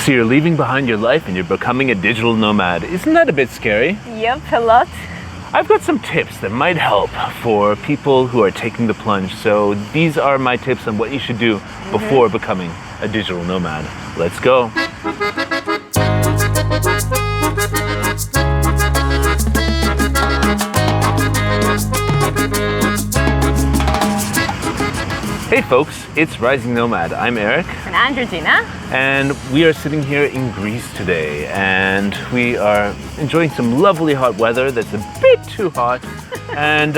So you're leaving behind your life and you're becoming a digital nomad. Isn't that a bit scary? Yep, a lot. I've got some tips that might help for people who are taking the plunge. So these are my tips on what you should do before becoming a digital nomad. Let's go. Hey folks, it's Rising Nomad. I'm Eric. And I'm Georgina. And we are sitting here in Greece today, and we are enjoying some lovely hot weather that's a bit too hot. And,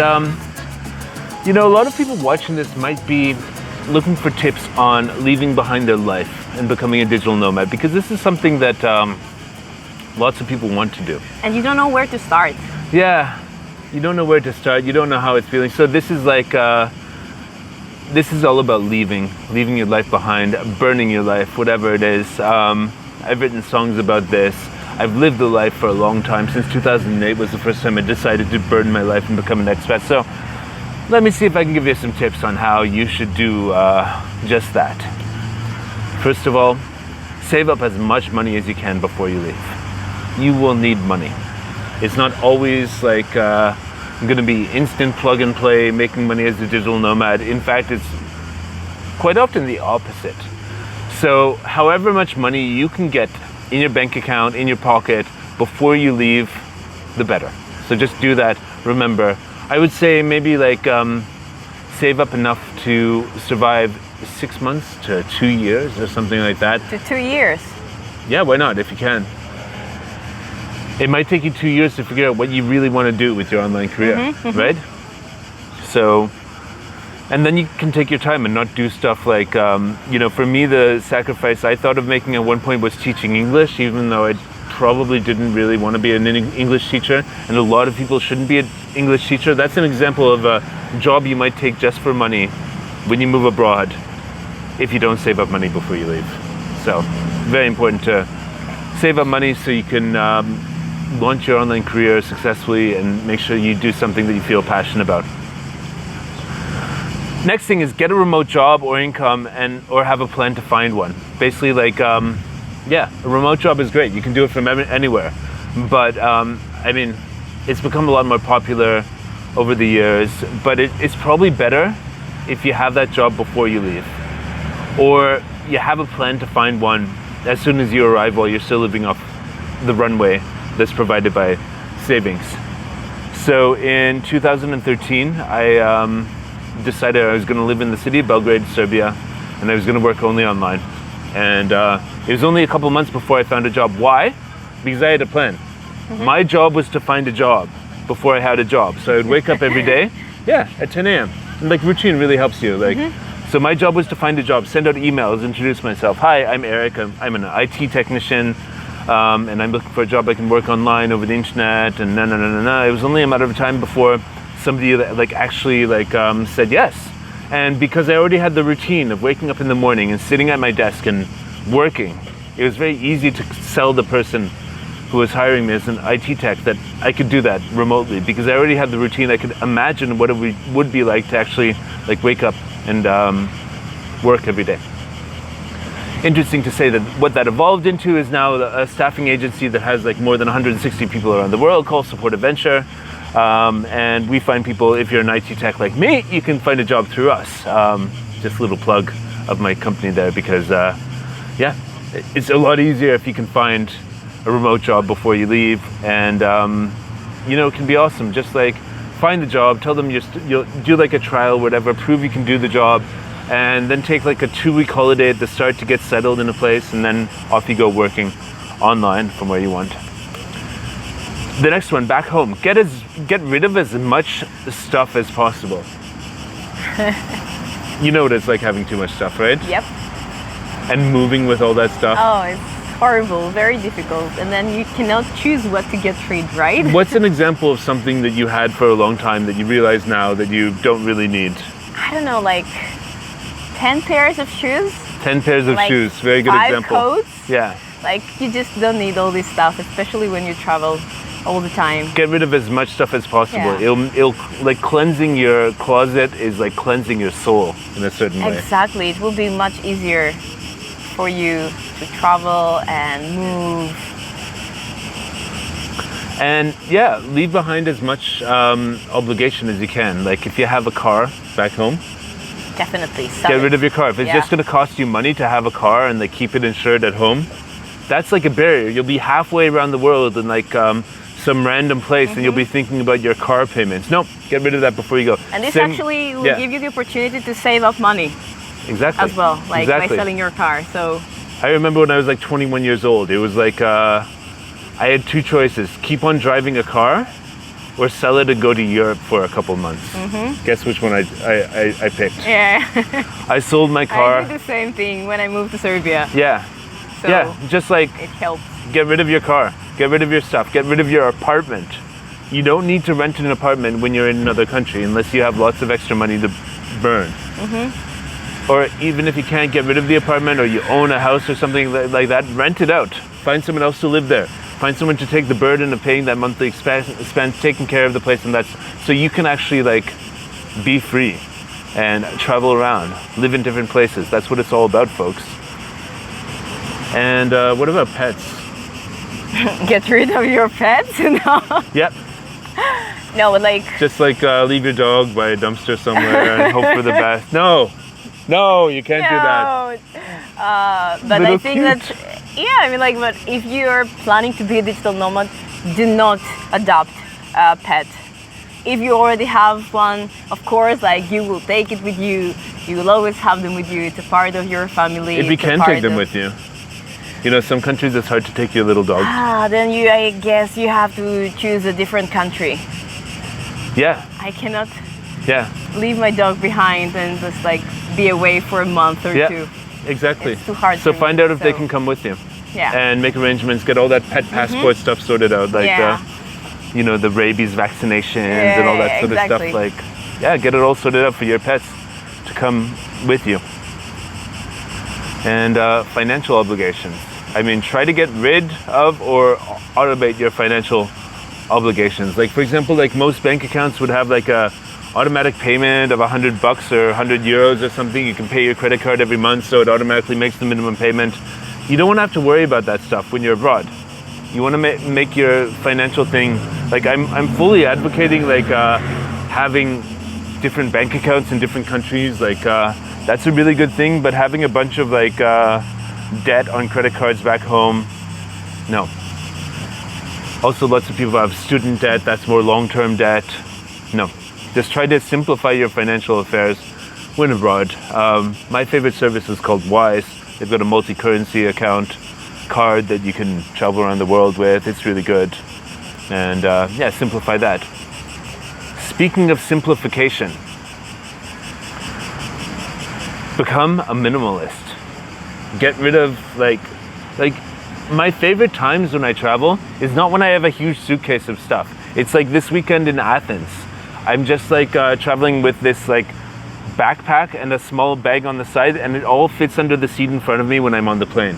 you know, a lot of people watching this might be looking for tips on leaving behind their life and becoming a digital nomad, because this is something that lots of people want to do. And you don't know where to start. Yeah, you don't know where to start. You don't know how it's feeling. So this is like... this is all about leaving your life behind, burning your life, whatever it is. I've written songs about this. I've lived the life for a long time. Since 2008 was the first time I decided to burn my life and become an expat. So let me see if I can give you some tips on how you should do just that. First of all, save up as much money as you can before you leave. You will need money. It's not always like... going to be instant plug and play, making money as a digital nomad. In fact, it's quite often the opposite. So however much money you can get in your bank account, in your pocket, before you leave, the better. So just do that. Remember, I would say maybe like save up enough to survive 6 months to 2 years or something like that. To 2 years? Yeah, why not, if you can. It might take you 2 years to figure out what you really want to do with your online career, right? So, and then you can take your time and not do stuff like, you know, for me, the sacrifice I thought of making at one point was teaching English, even though I probably didn't really want to be an English teacher. And a lot of people shouldn't be an English teacher. That's an example of a job you might take just for money when you move abroad, if you don't save up money before you leave. So, very important to save up money so you can launch your online career successfully and make sure you do something that you feel passionate about. Next thing is get a remote job or income or have a plan to find one. Basically, like, yeah, a remote job is great. You can do it from anywhere. But, I mean, it's become a lot more popular over the years, but it's probably better if you have that job before you leave. Or you have a plan to find one as soon as you arrive while you're still living off the runway that's provided by savings. So in 2013, I decided I was going to live in the city of Belgrade, Serbia, and I was going to work only online. And it was only a couple months before I found a job. Why? Because I had a plan. My job was to find a job before I had a job. So I would wake up every day, at 10 a.m. And like routine really helps you. Like, so my job was to find a job, send out emails, introduce myself. Hi, I'm Eric. I'm an IT technician. And I'm looking for a job I can work online over the internet, and It was only a matter of time before somebody actually said yes. And because I already had the routine of waking up in the morning and sitting at my desk and working, it was very easy to sell the person who was hiring me as an IT tech that I could do that remotely, because I already had the routine. I could imagine what it would be like to actually wake up and work every day. Interesting to say that what that evolved into is now a staffing agency that has more than 160 people around the world called Support Adventure. And we find people, if you're an IT tech like me, you can find a job through us. Just a little plug of my company there, because it's a lot easier if you can find a remote job before you leave. And, you know, it can be awesome. Just find the job, tell them you'll do a trial, whatever, prove you can do the job, and then take a 2-week holiday at the start to get settled in a place, and then off you go working online from where you want. The next one, back home, get rid of as much stuff as possible. You know what it's like having too much stuff, right? Yep. And moving with all that stuff. Oh, it's horrible, very difficult. And then you cannot choose what to get rid, right? What's an example of something that you had for a long time that you realize now that you don't really need? I don't know, 10 pairs of shoes. 10 pairs of shoes, very good 5 example. coats. Yeah. You just don't need all this stuff, especially when you travel all the time. Get rid of as much stuff as possible. Yeah. It'll cleansing your closet is like cleansing your soul in a certain way. Exactly, it will be much easier for you to travel and move. And yeah, leave behind as much obligation as you can. Like if you have a car back home, Definitely sell get it. rid of your car. If it's Yeah. just going to cost you money to have a car and like keep it insured at home, that's like a barrier. You'll be halfway around the world in like some random place and you'll be thinking about your car payments. Nope, get rid of that before you go. And this Same- actually will yeah. give you the opportunity to save up money Exactly. as well, like Exactly. by selling your car. So I remember when I was like 21 years old, it was like I had two choices: keep on driving a car, or sell it and go to Europe for a couple months. Guess which one I picked? yeah, I sold my I car. did the same thing when I moved to Serbia. Yeah, So yeah, just like it helps. get rid of your car, get rid of your stuff, get rid of your apartment. You don't need to rent an apartment when you're in another country unless you have lots of extra money to burn. Or even if you can't get rid of the apartment or you own a house or something like that, rent it out. Find someone else to live there. Find someone to take the burden of paying that monthly expense, taking care of the place, and that's so you can actually like be free and travel around, live in different places. That's what it's all about, folks. And what about pets? Get rid of your pets? No, Yep, no, like just like leave your dog by a dumpster somewhere and hope for the best. No, you can't do that. But I Little think cute. that, yeah, I mean, like, but if you're planning to be a digital nomad, do not adopt a pet. If you already have one, of course, like, you will take it with you. You will always have them with you. It's a part of your family. If you it's a can part take them of- with you. You know, some countries it's hard to take your little dog. Then I guess you have to choose a different country. Yeah, I cannot yeah, leave my dog behind and just like be away for a month or yeah. two. Exactly. It's too hard So for find me, out if they so- can come with you. Yeah. And make arrangements, get all that pet passport stuff sorted out, like Yeah. you know, the rabies vaccinations and all that sort exactly. of stuff. Like, yeah, get it all sorted out for your pets to come with you. And financial obligations. I mean, try to get rid of or automate your financial obligations. Like, for example, like most bank accounts would have like a automatic payment of $100 or 100 euros or something. You can pay your credit card every month, so it automatically makes the minimum payment. You don't want to have to worry about that stuff when you're abroad. You want to make your financial thing, like I'm fully advocating like having different bank accounts in different countries. Like that's a really good thing, but having a bunch of like debt on credit cards back home, no. Also, lots of people have student debt, that's more long-term debt. No, just try to simplify your financial affairs when abroad. My favorite service is called Wise. They've got a multi-currency account card that you can travel around the world with. It's really good. And yeah, simplify that. Speaking of simplification, become a minimalist. Get rid of like my favorite times when I travel is not when I have a huge suitcase of stuff. It's like this weekend in Athens. I'm just like traveling with this like backpack and a small bag on the side, and it all fits under the seat in front of me when I'm on the plane.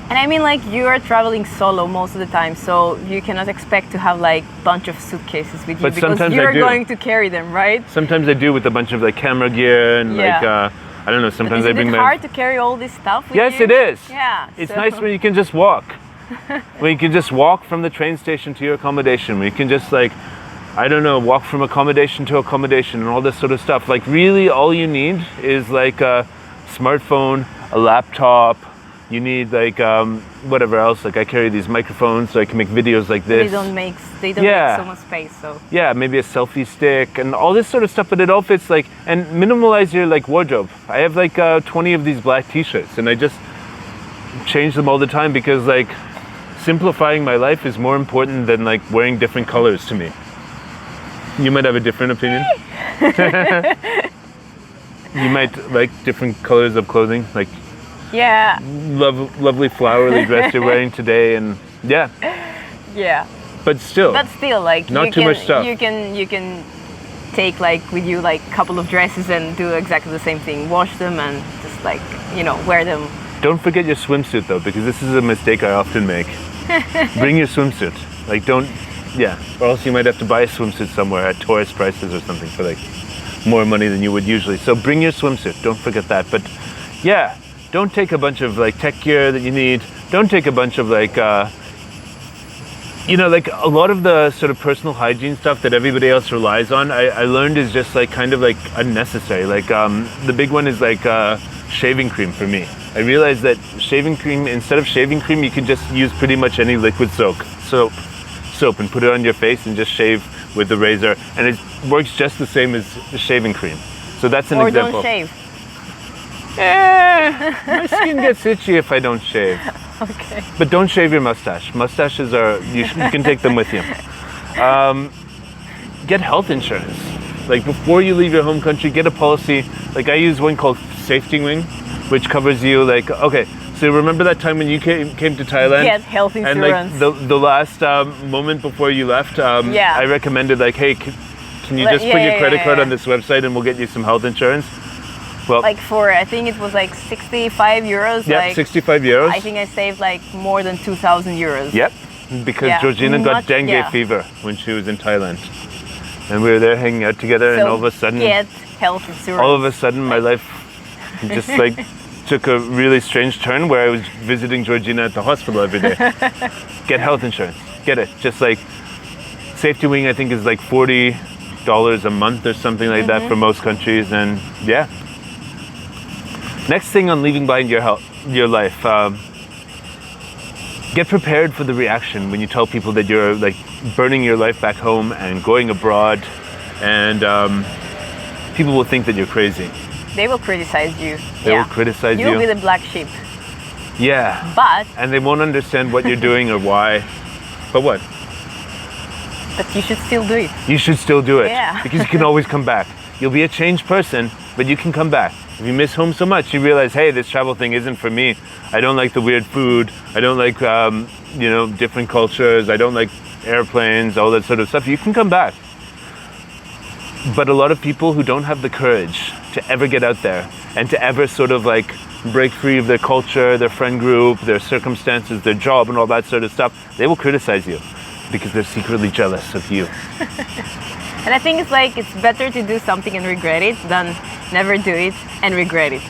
And I mean, like, you are traveling solo most of the time, so you cannot expect to have like a bunch of suitcases with you But because sometimes I you're do. going to carry them, right? Sometimes I do with a bunch of like camera gear and Yeah. like I don't know. Sometimes I Isn't bring it my. hard to carry all this stuff with Yes, you? it is. Yeah. It's so- nice when you can just walk. When you can just walk from the train station to your accommodation. When you can just like, I don't know, walk from accommodation to accommodation and all this sort of stuff. Like really all you need is like a smartphone, a laptop. You need like whatever else. Like I carry these microphones so I can make videos like They this. don't make Yeah. so much space, so Yeah, maybe a selfie stick and all this sort of stuff, but it all fits like, and minimalize your like wardrobe. I have like 20 of these black t-shirts and I just change them all the time because like simplifying my life is more important than like wearing different colors to me. You might have a different opinion. You might like different colors of clothing, like yeah, lovely flowery dress you're wearing today, and yeah, yeah. but still, But still, like Not you too can, much stuff. You can take like with you like a couple of dresses and do exactly the same thing. Wash them and just like wear them. don't forget your swimsuit though, because this is a mistake I often make. Bring your swimsuit. Like or else you might have to buy a swimsuit somewhere at tourist prices or something for like more money than you would usually. So bring your swimsuit, don't forget that. But yeah, Don't take a bunch of like tech gear that you need. Don't take a bunch of like, like a lot of the sort of personal hygiene stuff that everybody else relies on, I learned is just like kind of like unnecessary. Like the big one is like shaving cream for me. I realized that shaving cream, instead of shaving cream, you can just use pretty much any liquid soap and put it on your face and just shave with the razor, and it works just the same as the shaving cream. So that's an example. Or don't shave. My skin gets itchy if I don't shave. Okay. But don't shave your mustache. Mustaches are, you can take them with you. Get health insurance. Like before you leave your home country, get a policy. Like I use one called Safety Wing, which covers you like, okay, so remember that time when you came to Thailand? Get health insurance. And like the last moment before you left, I recommended like, hey, can you just put your credit card on this website and we'll get you some health insurance? Well, like for, I think it was like 65 euros. Yeah, like, 65 euros. I think I saved like more than 2,000 euros. Yep, because Georgina got dengue fever when she was in Thailand. And we were there hanging out together, and all of a sudden, get health insurance. All of a sudden, my life just like took a really strange turn where I was visiting Georgina at the hospital every day. Get health insurance. Get it. Just like Safety Wing, I think is like $40 a month or something like that for most countries, and yeah. Next thing on leaving behind your life, get prepared for the reaction when you tell people that you're like burning your life back home and going abroad, and people will think that you're crazy. They will criticize you. They will criticize you. You'll be the black sheep. Yeah. But. And they won't understand what you're doing or why. But what? But you should still do it. You should still do it. Yeah. Because you can always come back. You'll be a changed person, but you can come back. If you miss home so much, you realize, hey, this travel thing isn't for me. I don't like the weird food. I don't like, different cultures. I don't like airplanes, all that sort of stuff. You can come back. But a lot of people who don't have the courage to ever get out there and to ever sort of like break free of their culture, their friend group, their circumstances, their job and all that sort of stuff, they will criticize you because they're secretly jealous of you. And I think it's better to do something and regret it than never do it and regret it.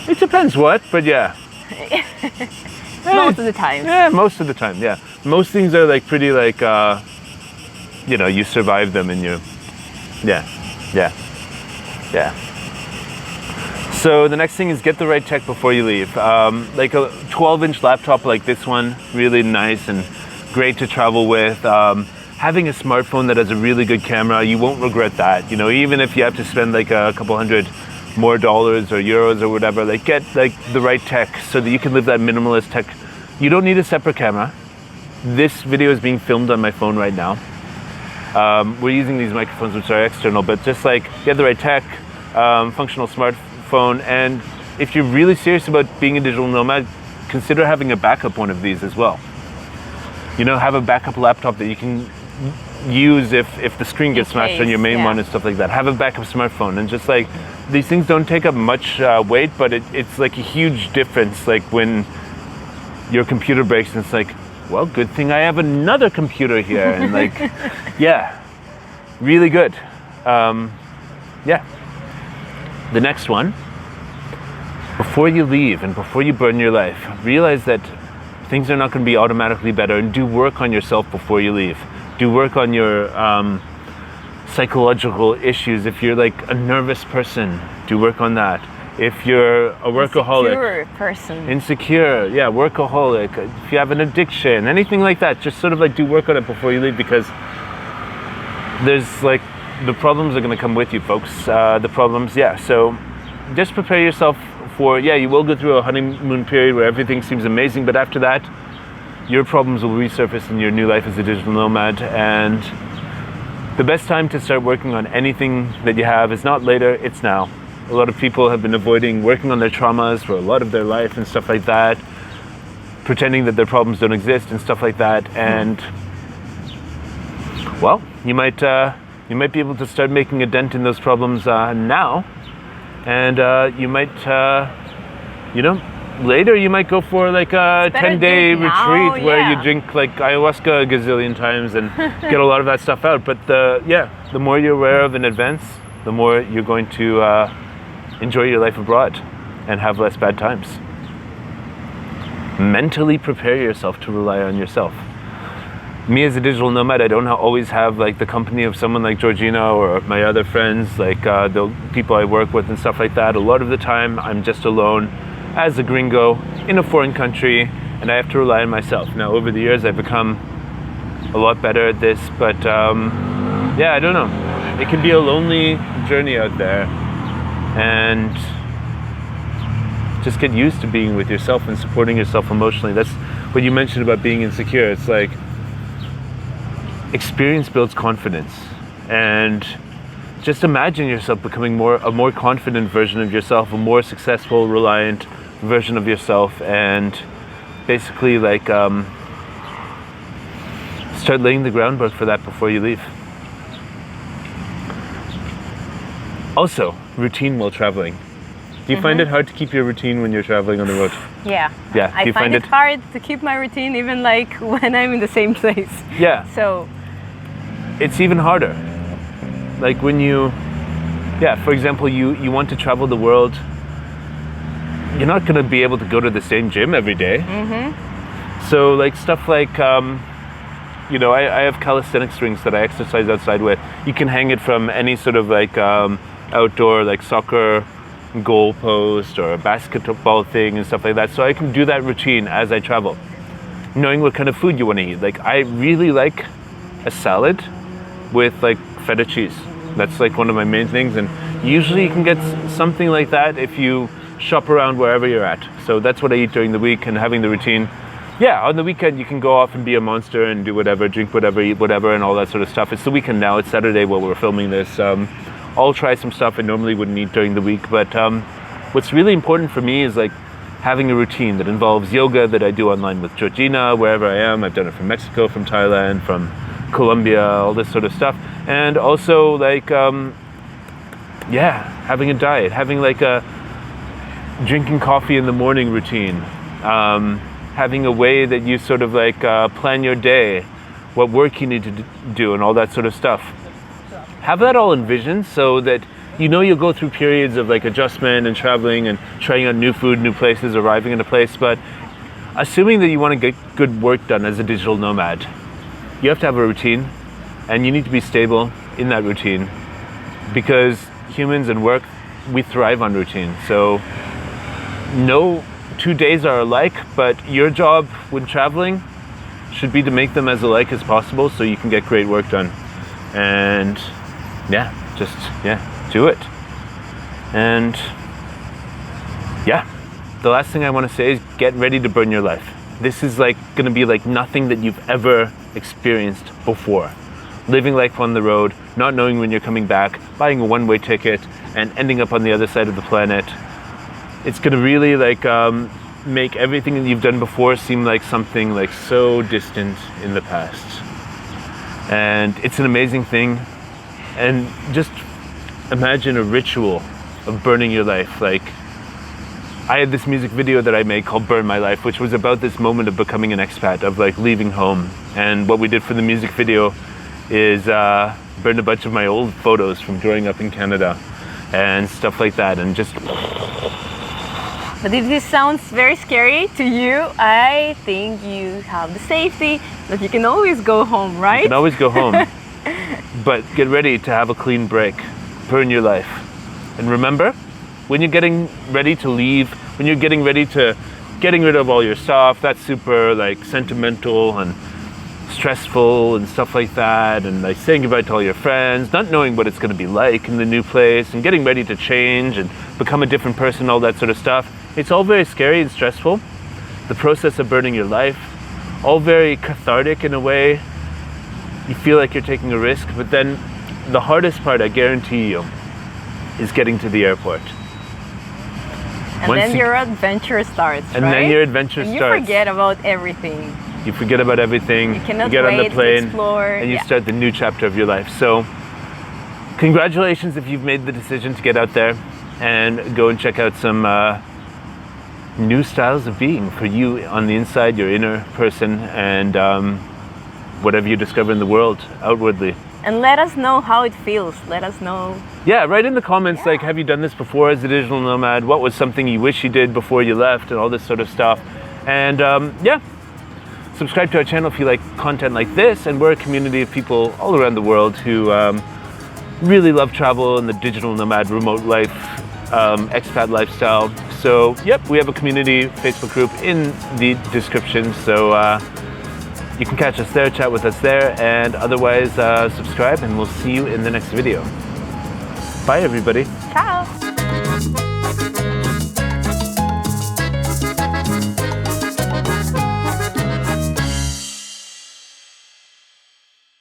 It depends what, but yeah. Most of the time. Yeah, most of the time, yeah. Most things are like pretty like, you survive them and you, yeah. So the next thing is get the right tech before you leave. Like a 12-inch laptop like this one, really nice and great to travel with. Having a smartphone that has a really good camera, you won't regret that. Even if you have to spend like a couple $100 more dollars or euros or whatever, like get like the right tech so that you can live that minimalist tech. You don't need a separate camera. This video is being filmed on my phone right now. We're using these microphones which are external, but just like get the right tech, functional smartphone, and if you're really serious about being a digital nomad, consider having a backup one of these as well. Have a backup laptop that you can use if the screen gets smashed on your main one and stuff like that. Have a backup smartphone, and just like these things don't take up much weight, but it's like a huge difference. Like when your computer breaks, and it's like, well, good thing I have another computer here, and like, yeah, really good. Yeah. The next one, before you leave and before you burn your life, realize that things are not going to be automatically better, and do work on yourself before you leave. Do work on your psychological issues. If you're like a nervous person, do work on that. If you're a workaholic, insecure, workaholic. If you have an addiction, anything like that, just sort of like do work on it before you leave, because there's like the problems are going to come with you, folks. So just prepare yourself for, you will go through a honeymoon period where everything seems amazing, but after that, your problems will resurface in your new life as a digital nomad. And the best time to start working on anything that you have is not later, it's now. A lot of people have been avoiding working on their traumas for a lot of their life and stuff like that, pretending that their problems don't exist and stuff like that. And well, you might be able to start making a dent in those problems now, and you might, later you might go for like a 10-day retreat where you drink like ayahuasca a gazillion times and get a lot of that stuff out. But the more you're aware of in advance, the more you're going to enjoy your life abroad and have less bad times. mentally prepare yourself to rely on yourself. Me as a digital nomad, I don't always have like the company of someone like Georgina or my other friends, like the people I work with and stuff like that. A lot of the time I'm just alone as a gringo in a foreign country, and I have to rely on myself. Now over the years I've become a lot better at this, but yeah, I don't know. It can be a lonely journey out there, and just get used to being with yourself and supporting yourself emotionally. That's what you mentioned about being insecure. It's like, experience builds confidence, and just imagine yourself becoming a more confident version of yourself, a more successful, reliant version of yourself, and basically like start laying the groundwork for that before you leave. Also, routine while traveling. Do you find it hard to keep your routine when you're traveling on the road? Yeah. Yeah. I find it hard to keep my routine even like when I'm in the same place. Yeah. So it's even harder. Like when for example, you want to travel the world, you're not going to be able to go to the same gym every day. So like stuff like, I have calisthenics rings that I exercise outside with. You can hang it from any sort of like outdoor, like soccer goal post or a basketball thing and stuff like that. So I can do that routine as I travel, knowing what kind of food you want to eat. Like I really like a salad with like feta cheese. That's like one of my main things, and usually you can get something like that if you shop around wherever you're at. So that's what I eat during the week, and having the routine. Yeah, on the weekend you can go off and be a monster and do whatever, drink whatever, eat whatever, and all that sort of stuff. It's the weekend now. It's Saturday while we're filming this. I'll try some stuff I normally wouldn't eat during the week, but what's really important for me is like having a routine that involves yoga that I do online with Georgina, wherever I am. I've done it from Mexico, from Thailand, from Colombia, all this sort of stuff. And also like, having a diet, having like a drinking coffee in the morning routine, having a way that you sort of like plan your day, what work you need to do and all that sort of stuff. Have that all envisioned so that you'll go through periods of like adjustment and traveling and trying out new food, new places, arriving in a place, but assuming that you want to get good work done as a digital nomad, you have to have a routine, and you need to be stable in that routine, because humans and work, we thrive on routine. So no 2 days are alike, but your job when traveling should be to make them as alike as possible so you can get great work done. And do it. And the last thing I want to say is get ready to burn your life. This is like going to be like nothing that you've ever experienced before. Living life on the road, not knowing when you're coming back, buying a one-way ticket and ending up on the other side of the planet. It's going to really like make everything that you've done before seem like something like so distant in the past. And it's an amazing thing. And just imagine a ritual of burning your life. Like I had this music video that I made called Burn My Life, which was about this moment of becoming an expat, of like leaving home. And what we did for the music video is burned a bunch of my old photos from growing up in Canada and stuff like that, and just... But if this sounds very scary to you, I think you have the safety that you can always go home, right? You can always go home. But get ready to have a clean break. Burn your life. And remember, when you're getting ready to leave, when you're getting ready to getting rid of all your stuff, that's super like sentimental and stressful and stuff like that, and like saying goodbye to all your friends, not knowing what it's going to be like in the new place, and getting ready to change and become a different person, all that sort of stuff. It's all very scary and stressful. The process of burning your life, all very cathartic in a way. You feel like you're taking a risk, but then the hardest part, I guarantee you, is getting to the airport. And then your adventure starts, and right? then your adventure and starts. You forget about everything. You forget about everything. You cannot get on the wait plane to explore. and you start the new chapter of your life. So congratulations if you've made the decision to get out there and go and check out some new styles of being for you on the inside, your inner person, and whatever you discover in the world outwardly. And let us know how it feels. Let us know. Yeah, write in the comments, like, have you done this before as a digital nomad? What was something you wish you did before you left, and all this sort of stuff. And yeah, subscribe to our channel if you like content like this. And we're a community of people all around the world who really love travel and the digital nomad remote life, expat lifestyle. So yep, we have a community Facebook group in the description. So you can catch us there, chat with us there, and otherwise subscribe, and we'll see you in the next video. Bye everybody. Ciao.